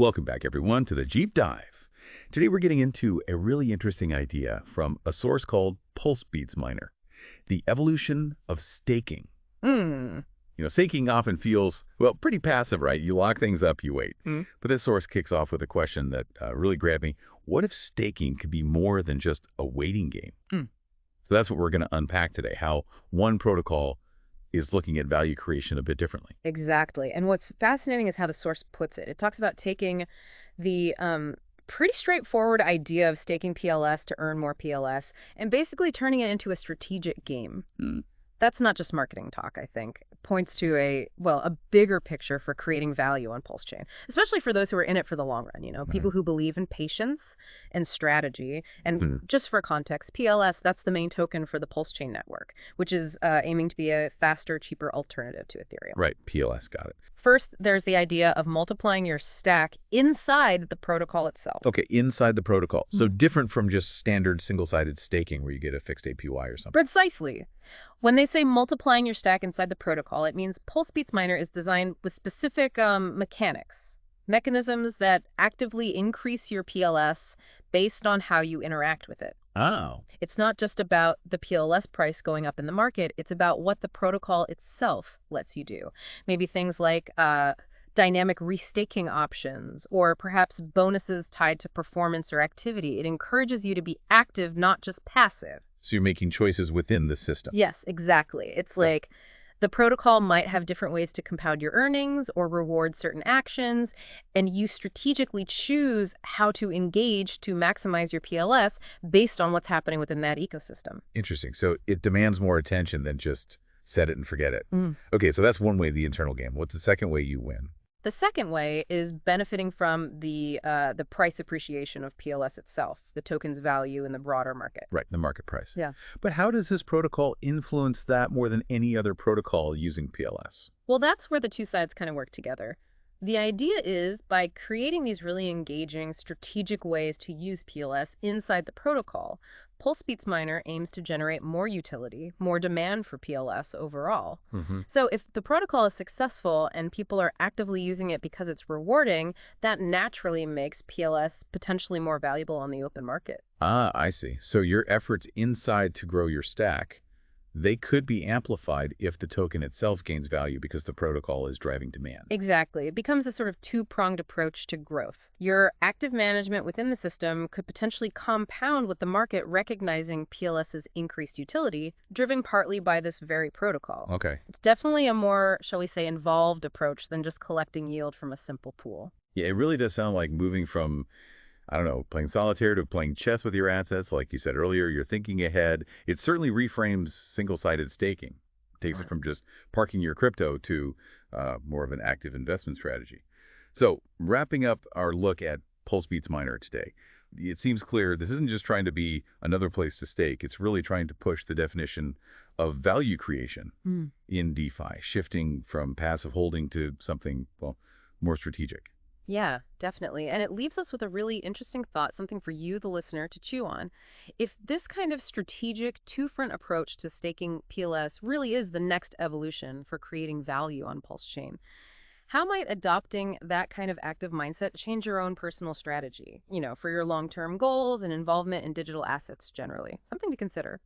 Welcome back, everyone, to the Deep Dive. Today, we're getting into a really interesting idea from a source called PulseBeatsMiner, the evolution of staking. Mm. Staking often feels, well, pretty passive, right? You lock things up, you wait. Mm. But this source kicks off with a question that really grabbed me. What if staking could be more than just a waiting game? Mm. So that's what we're going to unpack today, how one protocol is looking at value creation a bit differently. Exactly. And what's fascinating is how the source puts it. It talks about taking the pretty straightforward idea of staking PLS to earn more PLS and basically turning it into a strategic game. Mm. That's not just marketing talk, I think. It points to a bigger picture for creating value on PulseChain, especially for those who are in it for the long run, people who believe in patience and strategy. And just for context, PLS, that's the main token for the PulseChain network, which is aiming to be a faster, cheaper alternative to Ethereum. Right, PLS, got it. First, there's the idea of multiplying your stack inside the protocol itself. Okay, inside the protocol. So different from just standard single-sided staking where you get a fixed APY or something. Precisely. When they say multiplying your stack inside the protocol, it means PulseBeatsMiner is designed with specific mechanisms that actively increase your PLS based on how you interact with it. Oh. It's not just about the PLS price going up in the market. It's about what the protocol itself lets you do. Maybe things like dynamic restaking options or perhaps bonuses tied to performance or activity. It encourages you to be active, not just passive. So you're making choices within the system. Yes, exactly. It's like the protocol might have different ways to compound your earnings or reward certain actions, and you strategically choose how to engage to maximize your PLS based on what's happening within that ecosystem. Interesting. So it demands more attention than just set it and forget it. Okay, so that's one way, the internal game. What's the second way you win? The second way is benefiting from the price appreciation of PLS itself, the token's value in the broader market. Right, the market price. Yeah. But how does this protocol influence that more than any other protocol using PLS? Well, that's where the two sides kind of work together. The idea is by creating these really engaging, strategic ways to use PLS inside the protocol, PulseBeatsMiner aims to generate more utility, more demand for PLS overall. So if the protocol is successful and people are actively using it because it's rewarding, that naturally makes PLS potentially more valuable on the open market. Ah, I see. So your efforts inside to grow your stack, they could be amplified if the token itself gains value because the protocol is driving demand. Exactly. It becomes a sort of two-pronged approach to growth. Your active management within the system could potentially compound with the market recognizing PLS's increased utility, driven partly by this very protocol. Okay. It's definitely a more, shall we say, involved approach than just collecting yield from a simple pool. Yeah, it really does sound like moving from, I don't know, playing solitaire to playing chess with your assets. Like you said earlier, you're thinking ahead. It certainly reframes single-sided staking. Takes it from just parking your crypto to more of an active investment strategy. So wrapping up our look at PulseBeatsMiner today, it seems clear this isn't just trying to be another place to stake. It's really trying to push the definition of value creation in DeFi, shifting from passive holding to something, well, more strategic. Yeah, definitely. And it leaves us with a really interesting thought, something for you, the listener, to chew on. If this kind of strategic two-front approach to staking PLS really is the next evolution for creating value on PulseChain, how might adopting that kind of active mindset change your own personal strategy, for your long-term goals and involvement in digital assets generally? Something to consider.